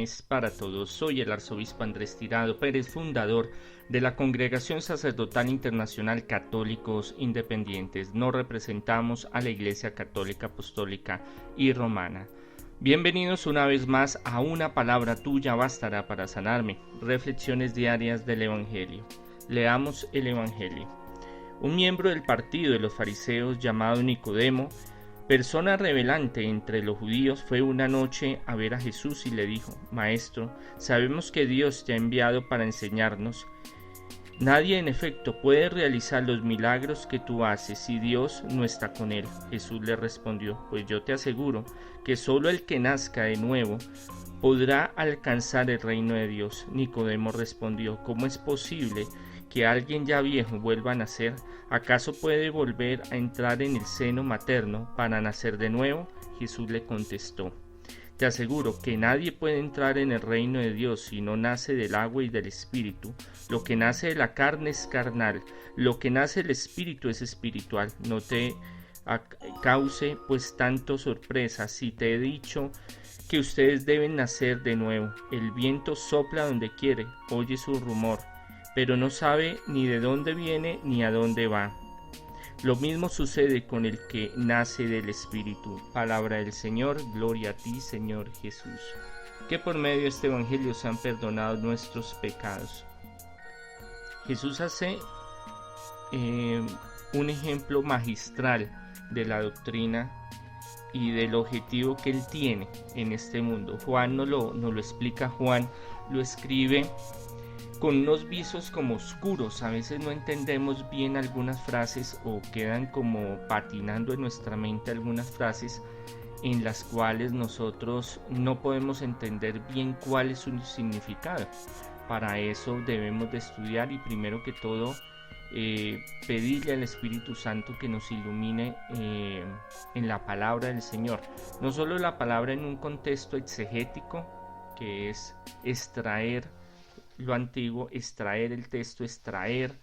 Es para todos. Soy el arzobispo Andrés Tirado Pérez, fundador de la Congregación Sacerdotal Internacional Católicos Independientes. Nos representamos a la Iglesia Católica Apostólica y Romana. Bienvenidos una vez más a Una palabra tuya bastará para sanarme. Reflexiones diarias del Evangelio. Leamos el Evangelio. Un miembro del partido de los fariseos llamado Nicodemo, persona rebelante entre los judíos, fue una noche a ver a Jesús y le dijo: Maestro, sabemos que Dios te ha enviado para enseñarnos. Nadie en efecto puede realizar los milagros que tú haces si Dios no está con él. Jesús le respondió: Pues yo te aseguro que solo el que nazca de nuevo podrá alcanzar el reino de Dios. Nicodemo respondió: ¿Cómo es posible que alguien ya viejo vuelva a nacer? ¿Acaso puede volver a entrar en el seno materno para nacer de nuevo? Jesús le contestó: Te aseguro que nadie puede entrar en el reino de Dios si no nace del agua y del Espíritu. Lo que nace de la carne es carnal, lo que nace del Espíritu es espiritual. No te cause pues tanto sorpresa si te he dicho que ustedes deben nacer de nuevo. El viento sopla donde quiere, oye su rumor, pero no sabe ni de dónde viene ni a dónde va. Lo mismo sucede con el que nace del Espíritu. Palabra del Señor, gloria a ti, Señor Jesús. Que por medio de este Evangelio sean perdonados nuestros pecados. Jesús hace un ejemplo magistral de la doctrina y del objetivo que Él tiene en este mundo. Juan nos lo explica, Juan lo escribe con unos visos como oscuros. A veces no entendemos bien algunas frases o quedan como patinando en nuestra mente algunas frases en las cuales nosotros no podemos entender bien cuál es su significado. Para eso debemos de estudiar y primero que todo pedirle al Espíritu Santo que nos ilumine en la palabra del Señor. No solo la palabra en un contexto exegético, que es extraer lo antiguo, extraer el texto, extraer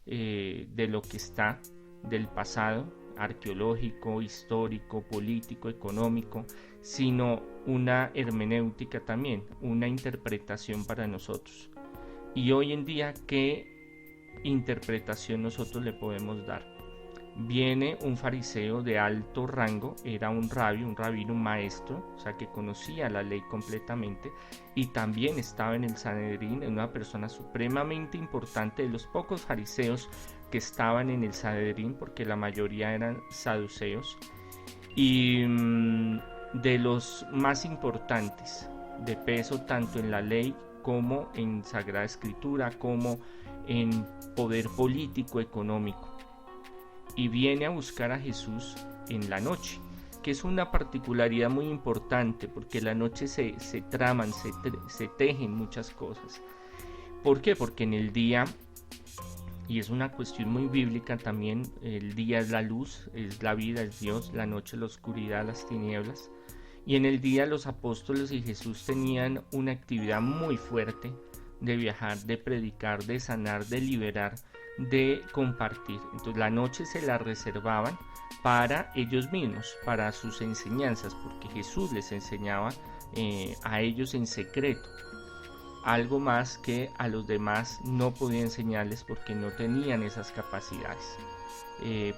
de lo que está del pasado, arqueológico, histórico, político, económico, sino una hermenéutica también, una interpretación para nosotros. Y hoy en día, ¿qué interpretación nosotros le podemos dar? Viene un fariseo de alto rango, era un rabino, un maestro, o sea que conocía la ley completamente, y también estaba en el Sanedrín, una persona supremamente importante, de los pocos fariseos que estaban en el Sanedrín, porque la mayoría eran saduceos, y de los más importantes, de peso tanto en la ley como en Sagrada Escritura, como en poder político, económico. Y viene a buscar a Jesús en la noche, que es una particularidad muy importante, porque la noche se traman, se tejen muchas cosas. ¿Por qué? Porque en el día, y es una cuestión muy bíblica también, el día es la luz, es la vida, es Dios, la noche la oscuridad, las tinieblas. Y en el día los apóstoles y Jesús tenían una actividad muy fuerte de viajar, de predicar, de sanar, de liberar, de compartir. Entonces la noche se la reservaban para ellos mismos, para sus enseñanzas, porque Jesús les enseñaba a ellos en secreto, algo más que a los demás no podía enseñarles porque no tenían esas capacidades,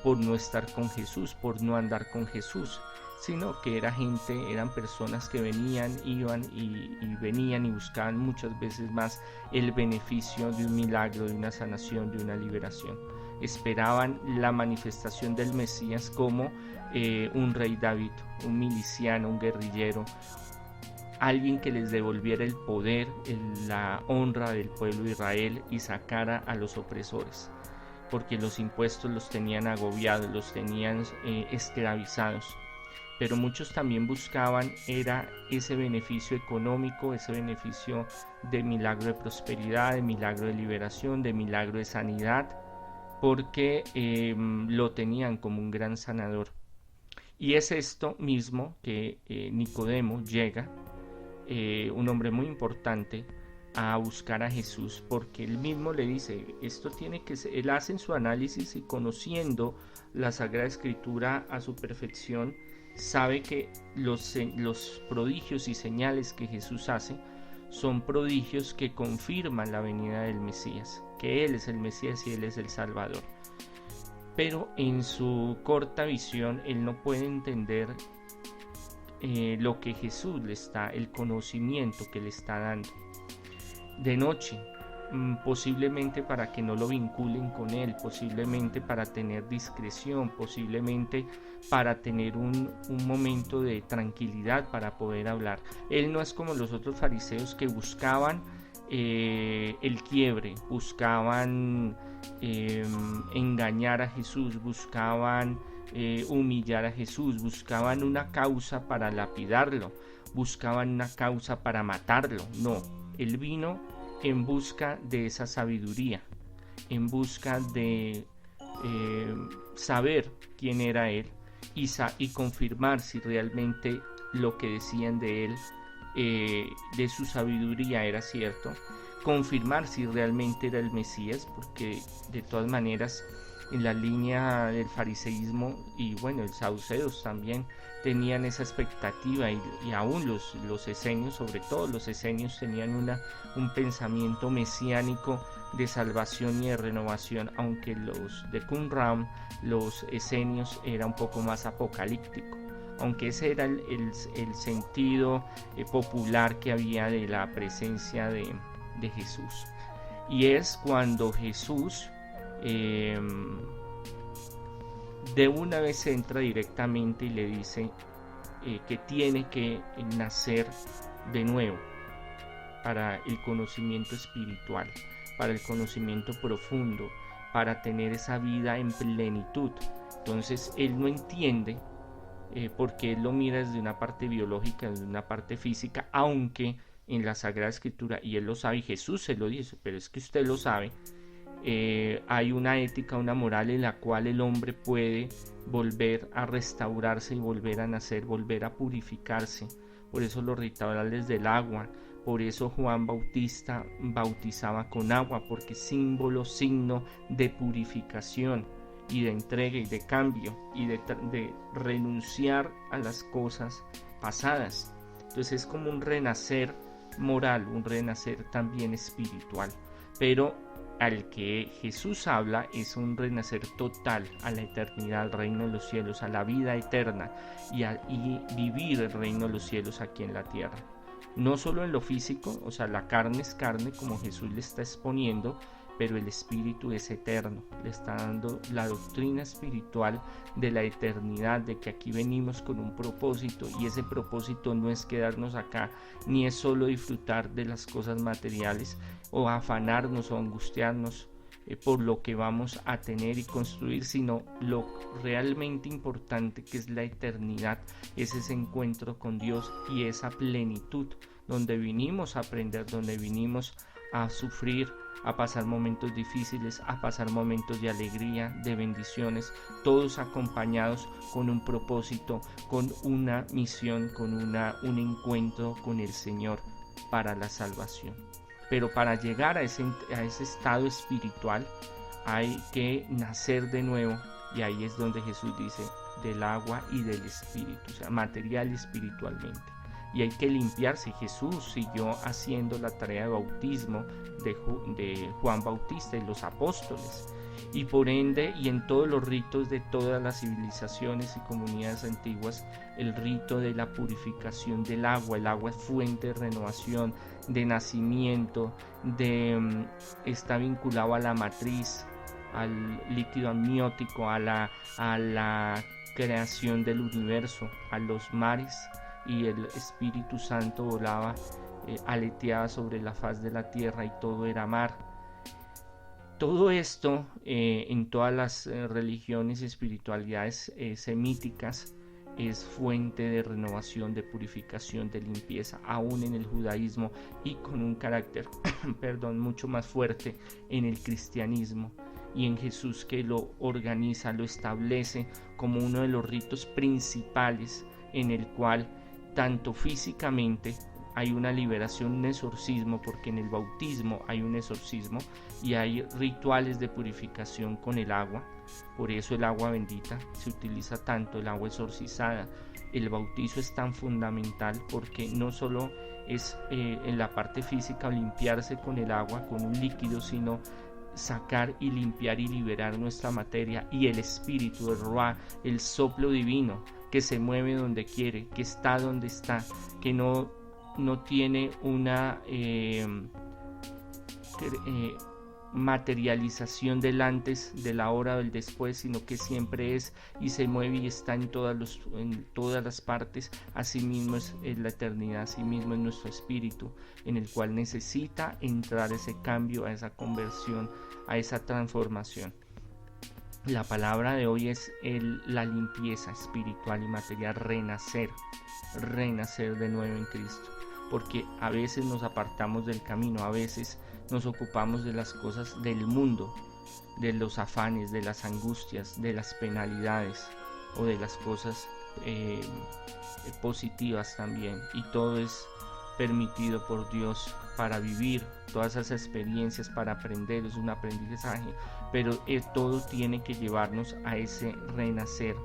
por no estar con Jesús, por no andar con Jesús, sino que eran personas que venían, iban y venían y buscaban muchas veces más el beneficio de un milagro, de una sanación, de una liberación. Esperaban la manifestación del Mesías como un rey David, un miliciano, un guerrillero, alguien que les devolviera el poder, la honra del pueblo de Israel y sacara a los opresores, porque los impuestos los tenían agobiados, los tenían esclavizados. Pero muchos también buscaban era ese beneficio económico, ese beneficio de milagro de prosperidad, de milagro de liberación, de milagro de sanidad, porque lo tenían como un gran sanador. Y es esto mismo que Nicodemo llega, un hombre muy importante, a buscar a Jesús, porque él mismo le dice, esto tiene que ser, él hace su análisis y conociendo la Sagrada Escritura a su perfección, sabe que los prodigios y señales que Jesús hace son prodigios que confirman la venida del Mesías, que Él es el Mesías y Él es el Salvador. Pero en su corta visión, Él no puede entender lo que Jesús le está, el conocimiento que le está dando. De noche, posiblemente para que no lo vinculen con Él, posiblemente para tener discreción, posiblemente para tener un momento de tranquilidad para poder hablar. Él no es como los otros fariseos que buscaban el quiebre, buscaban engañar a Jesús, buscaban humillar a Jesús, buscaban una causa para lapidarlo, buscaban una causa para matarlo. No, Él vino en busca de esa sabiduría, en busca de saber quién era Él y confirmar si realmente lo que decían de Él, de su sabiduría, era cierto, confirmar si realmente era el Mesías, porque de todas maneras en la línea del fariseísmo y bueno, el saduceos también tenían esa expectativa y aún los esenios, sobre todo los esenios, tenían un pensamiento mesiánico de salvación y de renovación, aunque los de Qumran, los esenios, era un poco más apocalíptico, aunque ese era el sentido popular que había de la presencia de Jesús. Y es cuando Jesús de una vez entra directamente y le dice que tiene que nacer de nuevo para el conocimiento espiritual, para el conocimiento profundo, para tener esa vida en plenitud. Entonces él no entiende porque él lo mira desde una parte biológica, desde una parte física, aunque en la Sagrada Escritura, y él lo sabe y Jesús se lo dice, pero es que usted lo sabe, hay una ética, una moral en la cual el hombre puede volver a restaurarse y volver a nacer, volver a purificarse. Por eso los rituales del agua, por eso Juan Bautista bautizaba con agua, porque símbolo, signo de purificación y de entrega y de cambio y de renunciar a las cosas pasadas. Entonces es como un renacer moral, un renacer también espiritual, pero al que Jesús habla es un renacer total a la eternidad, al reino de los cielos, a la vida eterna y vivir el reino de los cielos aquí en la tierra. No solo en lo físico, o sea, la carne es carne como Jesús le está exponiendo, pero el espíritu es eterno, le está dando la doctrina espiritual de la eternidad, de que aquí venimos con un propósito, y ese propósito no es quedarnos acá, ni es solo disfrutar de las cosas materiales o afanarnos o angustiarnos por lo que vamos a tener y construir, sino lo realmente importante, que es la eternidad, es ese encuentro con Dios y esa plenitud donde vinimos a aprender, donde vinimos a sufrir, a pasar momentos difíciles, a pasar momentos de alegría, de bendiciones, todos acompañados con un propósito, con una misión, con un encuentro con el Señor para la salvación. Pero para llegar a ese estado espiritual hay que nacer de nuevo, y ahí es donde Jesús dice del agua y del espíritu, o sea, material y espiritualmente. Y hay que limpiarse. Jesús siguió haciendo la tarea de bautismo de Juan Bautista y los apóstoles, y por ende, y en todos los ritos de todas las civilizaciones y comunidades antiguas, el rito de la purificación del agua. El agua es fuente de renovación, de nacimiento, está vinculado a la matriz, al líquido amniótico, a la creación del universo, a los mares, y el Espíritu Santo volaba, aleteaba sobre la faz de la tierra y todo era mar. Todo esto en todas las religiones y espiritualidades semíticas es fuente de renovación, de purificación, de limpieza, aún en el judaísmo, y con un carácter mucho más fuerte en el cristianismo y en Jesús, que lo organiza, lo establece como uno de los ritos principales, en el cual tanto físicamente hay una liberación, un exorcismo, porque en el bautismo hay un exorcismo y hay rituales de purificación con el agua. Por eso el agua bendita se utiliza tanto, el agua exorcizada. El bautizo es tan fundamental porque no solo es en la parte física limpiarse con el agua, con un líquido, sino sacar y limpiar y liberar nuestra materia, y el espíritu, el Ruah, el soplo divino que se mueve donde quiere, que está donde está, que no tiene una materialización del antes, de la hora o del después, sino que siempre es y se mueve y está en todas las partes. Asimismo es la eternidad, asimismo es nuestro espíritu, en el cual necesita entrar ese cambio, a esa conversión, a esa transformación. La palabra de hoy es la limpieza espiritual y material, renacer de nuevo en Cristo, porque a veces nos apartamos del camino, a veces nos ocupamos de las cosas del mundo, de los afanes, de las angustias, de las penalidades o de las cosas positivas también, y todo es permitido por Dios para vivir todas esas experiencias, para aprender, es un aprendizaje, pero todo tiene que llevarnos a ese renacer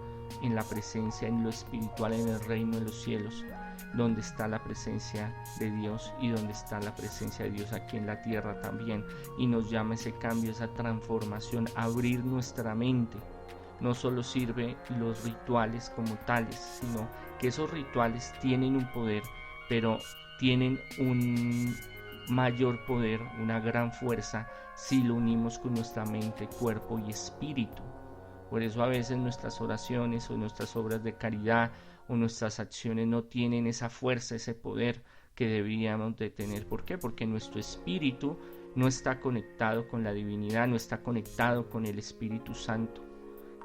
en la presencia, en lo espiritual, en el reino de los cielos, donde está la presencia de Dios y donde está la presencia de Dios aquí en la tierra también, y nos llama ese cambio, esa transformación, abrir nuestra mente. No solo sirve los rituales como tales, sino que esos rituales tienen un poder, pero tienen un mayor poder, una gran fuerza, si lo unimos con nuestra mente, cuerpo y espíritu. Por eso a veces nuestras oraciones o nuestras obras de caridad o nuestras acciones no tienen esa fuerza, ese poder que deberíamos de tener. ¿Por qué? Porque nuestro espíritu no está conectado con la divinidad, no está conectado con el Espíritu Santo,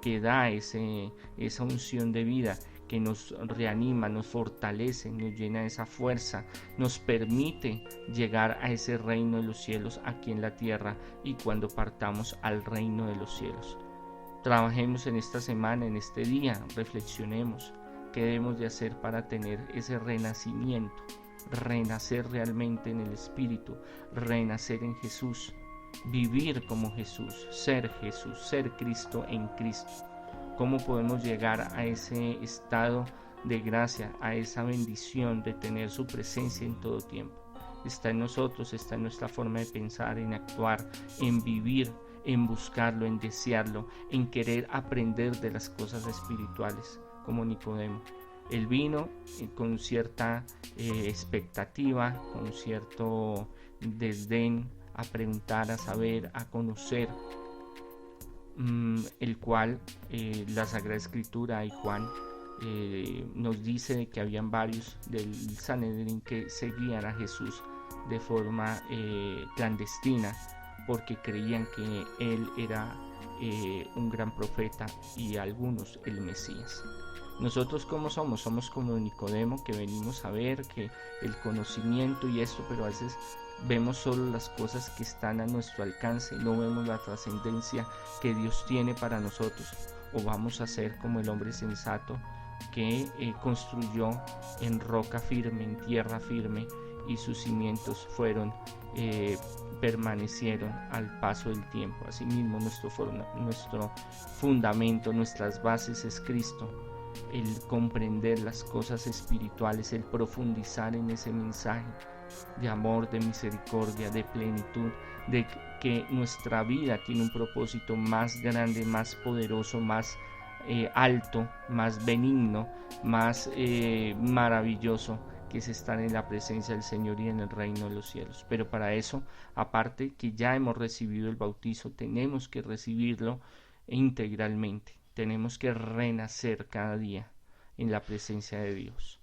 que da esa unción de vida, que nos reanima, nos fortalece, nos llena de esa fuerza, nos permite llegar a ese reino de los cielos aquí en la tierra, y cuando partamos al reino de los cielos. Trabajemos en esta semana, en este día, reflexionemos qué debemos de hacer para tener ese renacimiento, renacer realmente en el Espíritu, renacer en Jesús, vivir como Jesús, ser Cristo en Cristo. ¿Cómo podemos llegar a ese estado de gracia, a esa bendición de tener su presencia en todo tiempo? Está en nosotros, está en nuestra forma de pensar, en actuar, en vivir, en buscarlo, en desearlo, en querer aprender de las cosas espirituales, como Nicodemo. Él vino con cierta expectativa, con cierto desdén, a preguntar, a saber, a conocer, el cual la Sagrada Escritura y Juan nos dice que habían varios del Sanedrín que seguían a Jesús de forma clandestina, porque creían que él era un gran profeta y algunos el Mesías. Nosotros ¿cómo somos? Somos como Nicodemo, que venimos a ver que el conocimiento y esto, pero a veces vemos solo las cosas que están a nuestro alcance, no vemos la trascendencia que Dios tiene para nosotros. O vamos a ser como el hombre sensato que construyó en roca firme, en tierra firme, y sus cimientos permanecieron al paso del tiempo. Asimismo nuestro fundamento, nuestras bases es Cristo. El comprender las cosas espirituales, el profundizar en ese mensaje de amor, de misericordia, de plenitud, de que nuestra vida tiene un propósito más grande, más poderoso, más alto, más benigno, más maravilloso, que es estar en la presencia del Señor y en el reino de los cielos. Pero para eso, aparte que ya hemos recibido el bautizo, tenemos que recibirlo integralmente. Tenemos que renacer cada día en la presencia de Dios.